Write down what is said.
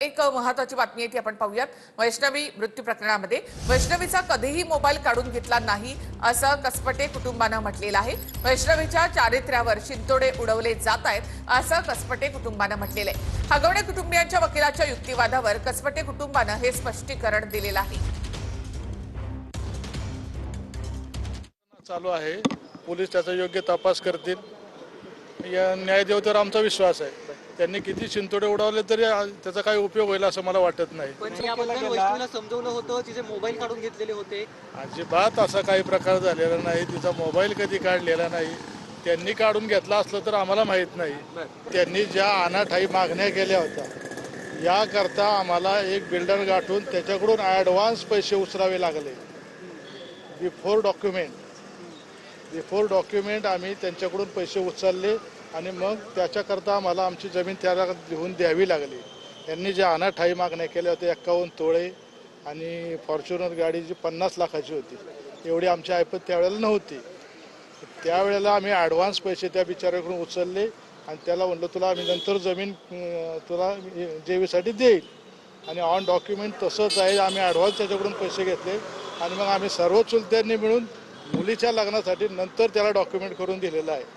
एक महत्त्वाची बातमी आहे ती आपण पाहूयात। वैष्णवी मृत्यू प्रकरणामध्ये वैष्णवीचा कधीही मोबाईल काढून घेतला नाही असं कसपटे कुटुंबानं म्हटलेलं आहे। वैष्णवीच्या चारित्र्यावर शिंतोडे उडवले जात आहेत असं कसपटे कुटुंबानं म्हटलेलं आहे। हगवणे कुटुंबियांच्या वकिलाच्या युक्तिवादावर कसपटे कुटुंबानं हे स्पष्टीकरण दिलेलं आहे। चालू आहे, पोलीस त्याचा योग्य तपास करतील। या न्यायदेवतेवर आमचा विश्वास आहे। त्यांनी किती चिंतोडे उडवले तरी त्याचा काही उपयोग होईल असं मला वाटत नाही। पण याबद्दल वैष्णवीला समजवलं होतं, तिचे मोबाईल काढून घेतलेले होते। अजिबात असा काही प्रकार झालेला नाही। तिचा मोबाईल कधी काढलेला नाही। त्यांनी काढून घेतला असलं तर आम्हाला माहीत नाही। त्यांनी ज्या अनाठाई मागण्या केल्या होत्या याकरता आम्हाला एक बिल्डर गाठून त्याच्याकडून ॲडव्हान्स पैसे उचलावे लागले। बिफोर डॉक्युमेंट आम्ही त्यांच्याकडून पैसे उचलले आणि मग त्याच्याकरता आम्हाला आमची जमीन त्याला लिहून द्यावी लागली। त्यांनी ज्या अनाठाई मागण्या केल्या होत्या 51 तोळे आणि फॉर्च्युनर गाडी जी 50 लाखाची होती, एवढी आमची ऐपत त्यावेळेला नव्हती। त्यावेळेला आम्ही ॲडव्हान्स पैसे त्या बिचाऱ्याकडून उचलले आणि त्याला म्हणलं तुला आम्ही नंतर जमीन तुला जेवीसाठी देईल आणि ऑन डॉक्युमेंट तसंच आहे। आम्ही ॲडव्हान्स त्याच्याकडून पैसे घेतले आणि मग आम्ही सर्व चुलत्यांनी मिळून मुलीच्या लग्नासाठी नंतर त्याला डॉक्युमेंट करून दिलेलं आहे।